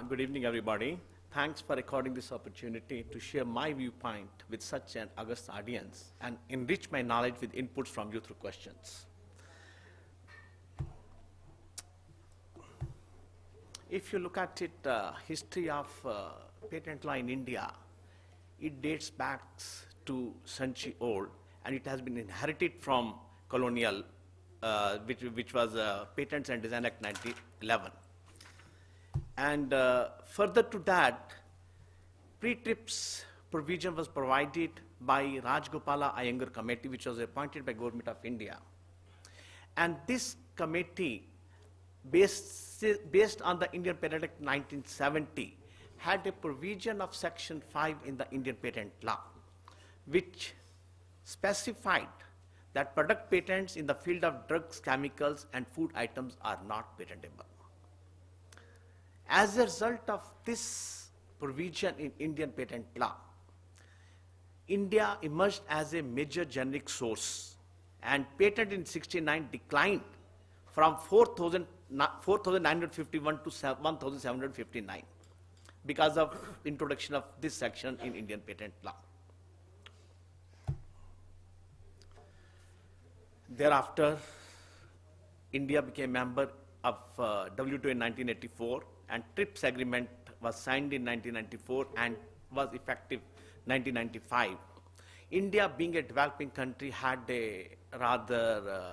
Good evening, everybody. Thanks for according this opportunity to share my viewpoint with such an august audience and enrich my knowledge with inputs from you through questions. If you look at it, history of patent law in India, it dates back to century old, and it has been inherited from colonial, which was Patents and Design Act 1911. And further to that, pre-TRIPS provision was provided by Rajgopala Iyengar Committee, which was appointed by Government of India. And this committee, based on the Indian Patent Act 1970, had a provision of Section 5 in the Indian patent law, which specified that product patents in the field of drugs, chemicals, and food items are not patentable. As a result of this provision in Indian patent law, India emerged as a major generic source, and patent in 69 declined from 4,951 to 1,759 because of introduction of this section in Indian patent law. Thereafter, India became member of WTO in 1984, and TRIPS agreement was signed in 1994 and was effective 1995. India, being a developing country, had a rather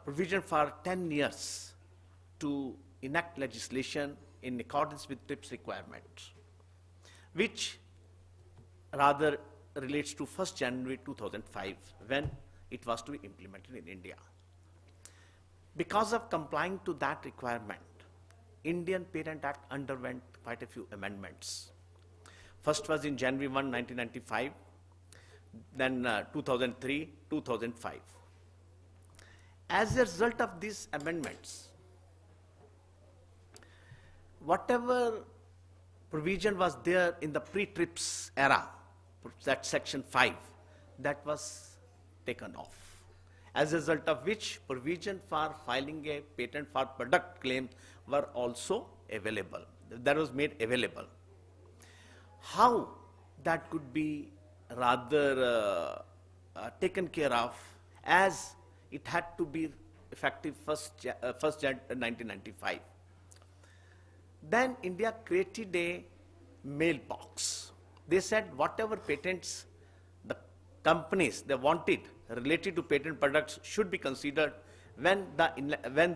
provision for 10 years to enact legislation in accordance with TRIPS requirements, which rather relates to 1st January 2005, when it was to be implemented in India. Because of complying to that requirement, Indian Patent Act underwent quite a few amendments. First was in January 1, 1995, then 2003, 2005. As a result of these amendments, whatever provision was there in the pre-TRIPS era, that Section 5, that was taken off. As a result of which, provision for filing a patent for product claims were also available. That was made available. How that could be rather taken care of, as it had to be effective 1st January 1995. Then India created a mailbox. They said whatever patents the companies they wanted related to patent products should be considered when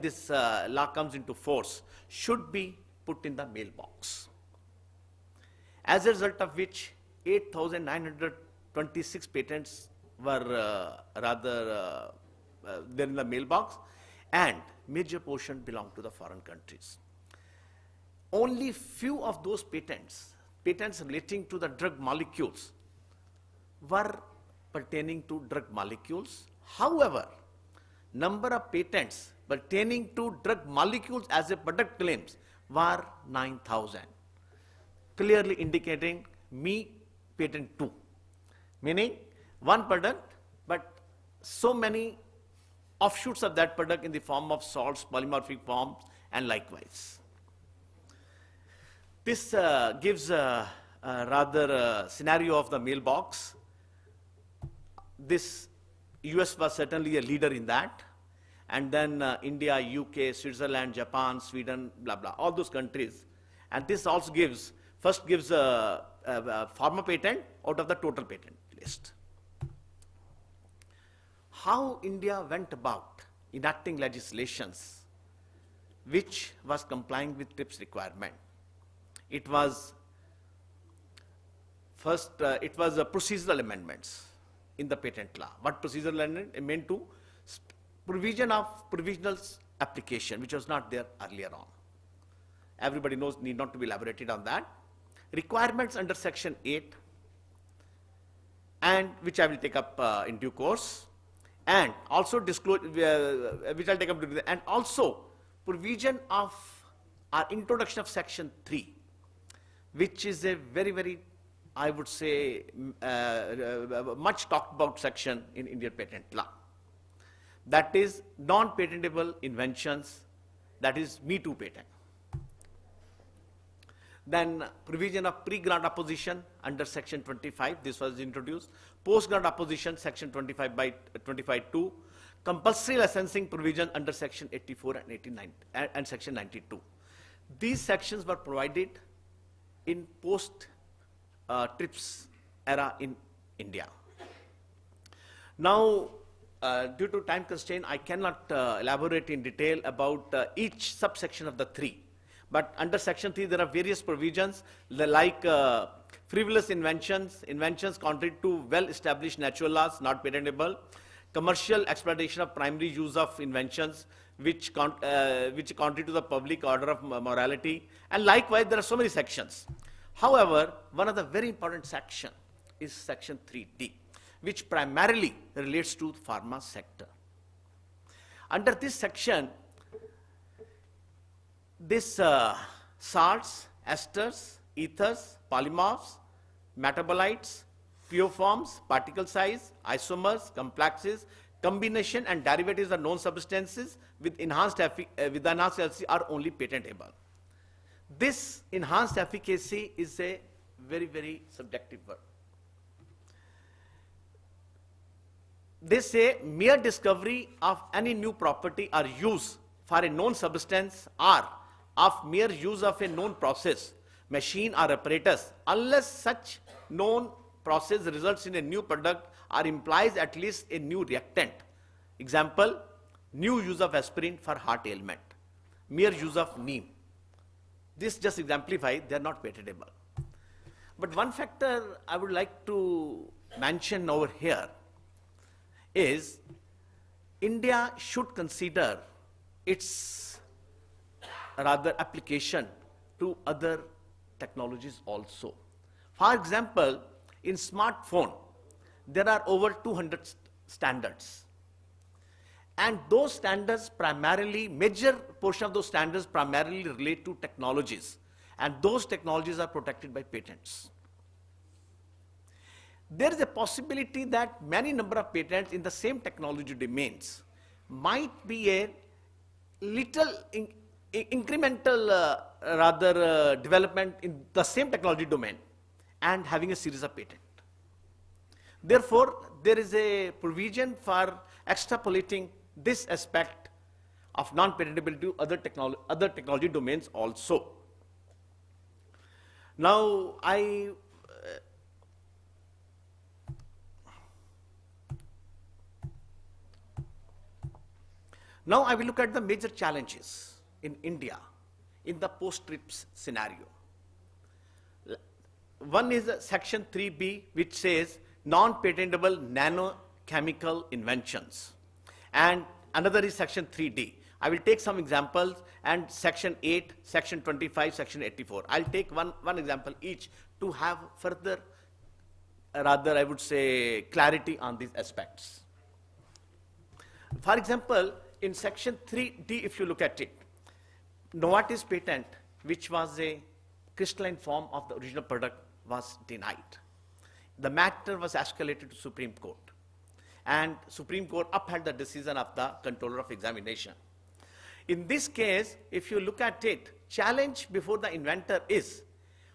this law comes into force, should be put in the mailbox. As a result of which, 8,926 patents were there in the mailbox, and major portion belonged to the foreign countries. Only few of those patents relating to the drug molecules, were pertaining to drug molecules. However, number of patents pertaining to drug molecules as a product claims were 9,000, clearly indicating me patent 2, meaning one product, but so many offshoots of that product in the form of salts, polymorphic forms, and likewise. This gives a rather scenario of the mailbox. This US was certainly a leader in that, and then India, UK, Switzerland, Japan, Sweden, blah, blah, all those countries. And this also gives a pharma patent out of the total patent list. How India went about enacting legislations which was complying with TRIPS requirement. It was first, it was procedural amendments in the patent law. What procedural amendment meant to provision of provisional application, which was not there earlier on. Everybody knows, need not to be elaborated on that. Requirements under Section 8, and which I will take up in due course, and also disclose, which I'll take up, and also provision of introduction of Section 3, which is a very, very, I would say, much talked about section in Indian patent law. That is non-patentable inventions, that is Me Too patent. Then provision of pre-grant opposition under section 25, this was introduced. Post-grant opposition, section 25 by 25(2). Compulsory licensing provision under section 84 and 89 and section 92. These sections were provided in post-TRIPS era in India. Now, due to time constraint, I cannot elaborate in detail about each subsection of the three. But under section 3, there are various provisions like frivolous inventions, inventions contrary to well-established natural laws, not patentable, commercial exploitation of primary use of inventions, which contrary to the public order of morality, and likewise, there are so many sections. However, one of the very important section is section 3D, which primarily relates to the pharma sector. Under this section, this salts, esters, ethers, polymorphs, metabolites, pure forms, particle size, isomers, complexes, combination and derivatives of known substances with enhanced efficacy are only patentable. This enhanced efficacy is a very, very subjective word. They say mere discovery of any new property or use for a known substance or of mere use of a known process, machine or apparatus, unless such known process results in a new product or implies at least a new reactant. Example, new use of aspirin for heart ailment, mere use of neem. This just exemplifies they are not patentable. But one factor I would like to mention over here is India should consider its rather application to other technologies also. For example, in smartphone, there are over 200 standards. And those standards primarily, major portion of those standards primarily relate to technologies. And those technologies are protected by patents. There is a possibility that many number of patents in the same technology domains might be a little incremental development in the same technology domain and having a series of patents. Therefore, there is a provision for extrapolating this aspect of non-patentability to other technology domains also. Now, I will look at the major challenges in India in the post-TRIPS scenario. One is section 3B, which says non-patentable nanochemical inventions. And another is section 3D. I will take some examples, and section 8, section 25, section 84. I'll take one example each to have further, I would say, clarity on these aspects. For example, in section 3D, if you look at it, Novartis patent, which was a crystalline form of the original product, was denied. The matter was escalated to Supreme Court, and Supreme Court upheld the decision of the controller of examination. In this case, if you look at it, challenge before the inventor is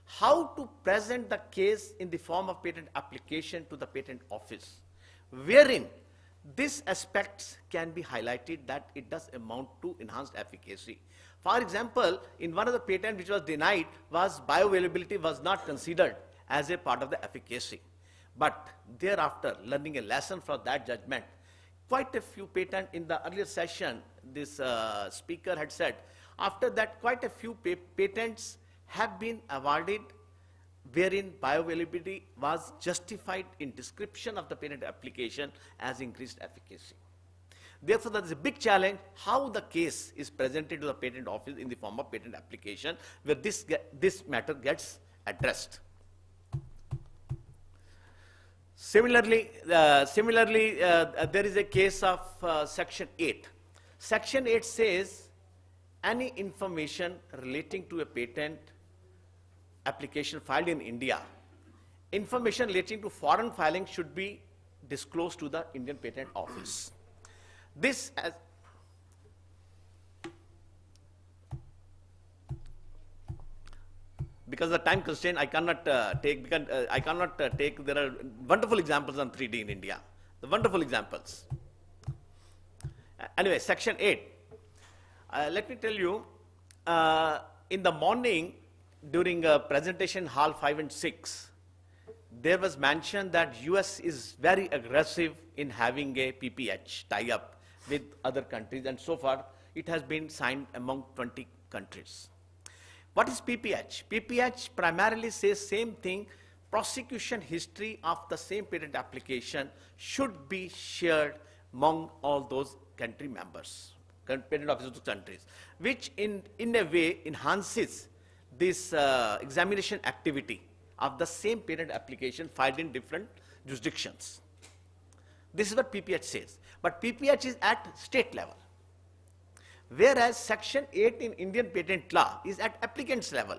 how to present the case in the form of patent application to the patent office, wherein these aspects can be highlighted that it does amount to enhanced efficacy. For example, in one of the patents which was denied, was bioavailability was not considered as a part of the efficacy. But thereafter, learning a lesson from that judgment, quite a few patents in the earlier session, this speaker had said, after that quite a few patents have been awarded wherein bioavailability was justified in description of the patent application as increased efficacy. Therefore, there is a big challenge how the case is presented to the patent office in the form of patent application, where this matter gets addressed. Similarly, there is a case of section 8. Section 8 says any information relating to a patent application filed in India, information relating to foreign filing should be disclosed to the Indian Patent Office. This as because of the time constraint, I cannot take, because, I cannot take, there are wonderful examples on 3D in India, the wonderful examples. Anyway, section 8. Let me tell you, in the morning, during presentation hall 5 and 6, there was mentioned that US is very aggressive in having a PPH tie-up with other countries, and so far it has been signed among 20 countries. What is PPH? PPH primarily says same thing, prosecution history of the same patent application should be shared among all those country members, patent officers of countries, which in a way enhances this examination activity of the same patent application filed in different jurisdictions. This is what PPH says. But PPH is at state level, whereas section 8 in Indian patent law is at applicant's level.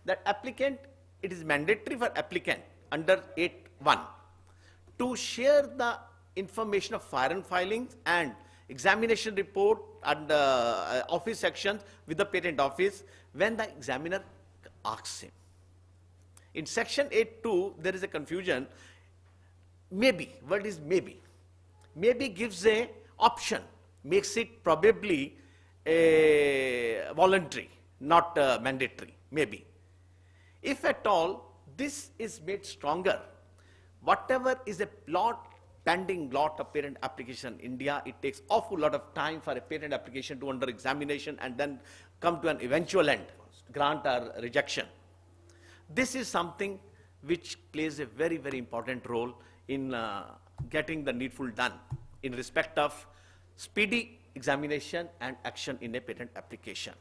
That applicant, it is mandatory for applicant under 8.1 to share the information of foreign filings and examination report and office sections with the patent office when the examiner asks him. In section 8.2, there is a confusion. Maybe, what is maybe? Maybe gives a option, makes it probably voluntary, not mandatory, maybe. If at all, this is made stronger. Whatever is a pending lot of patent application in India, it takes awful lot of time for a patent application to under examination and then come to an eventual end, grant or rejection. This is something which plays a very, very important role in getting the needful done in respect of speedy examination and action in a patent application.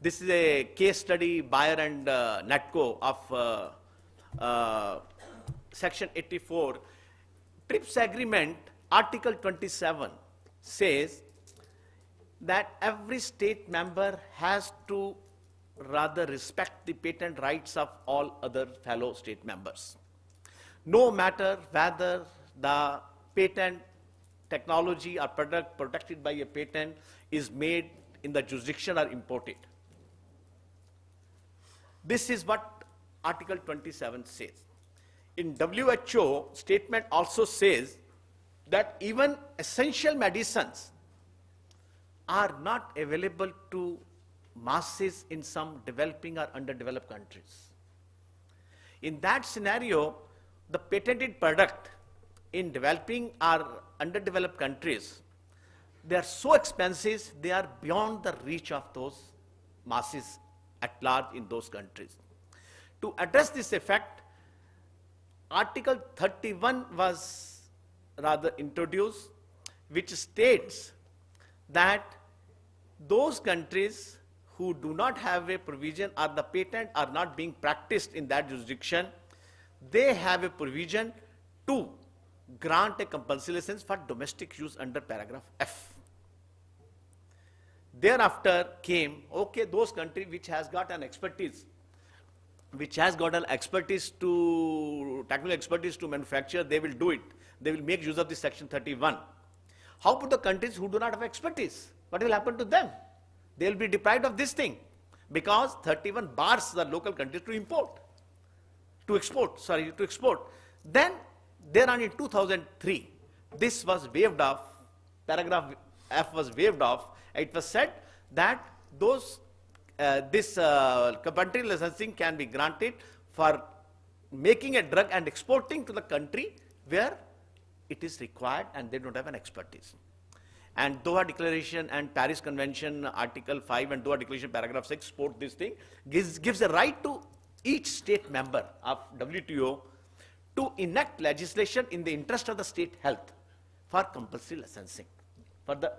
This is a case study, Bayer and Natco of section 84. TRIPS agreement, article 27 says that every state member has to rather respect the patent rights of all other fellow state members, no matter whether the patent technology or product protected by a patent is made in the jurisdiction or imported. This is what article 27 says. In WHO, statement also says that even essential medicines are not available to masses in some developing or underdeveloped countries. In that scenario, the patented product in developing or underdeveloped countries, they are so expensive, they are beyond the reach of those masses at large in those countries. To address this effect, Article 31 was rather introduced, which states that those countries who do not have a provision or the patent are not being practiced in that jurisdiction, they have a provision to grant a compulsory license for domestic use under paragraph F. Thereafter came, okay, those countries which has got an expertise, technical expertise to manufacture, they will do it. They will make use of this section 31. How about the countries who do not have expertise? What will happen to them? They will be deprived of this thing because 31 bars the local countries to export. Then, thereon in 2003, this was waived off, paragraph F was waived off. It was said that those this compulsory licensing can be granted for making a drug and exporting to the country where it is required and they don't have an expertise. And Doha Declaration and Paris Convention Article 5 and Doha Declaration paragraph 6 support this thing, gives a right to each state member of WTO to enact legislation in the interest of the state health for compulsory licensing for the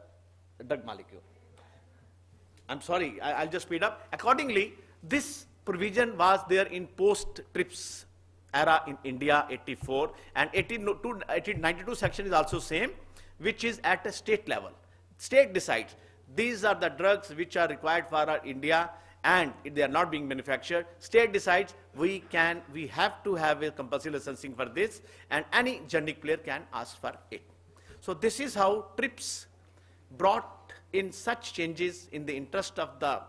drug molecule. I'm sorry, I'll just speed up. Accordingly, this provision was there in post-TRIPS era in India, 84, and 1892 section is also same, which is at a state level. State decides, these are the drugs which are required for our India, and if they are not being manufactured, state decides we have to have a compulsory licensing for this, and any generic player can ask for it. So this is how TRIPS brought in such changes in the interest of the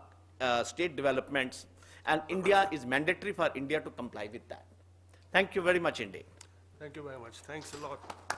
state developments. and India is mandatory for India to comply with that. Thank you very much indeed. Thank you very much. Thanks a lot.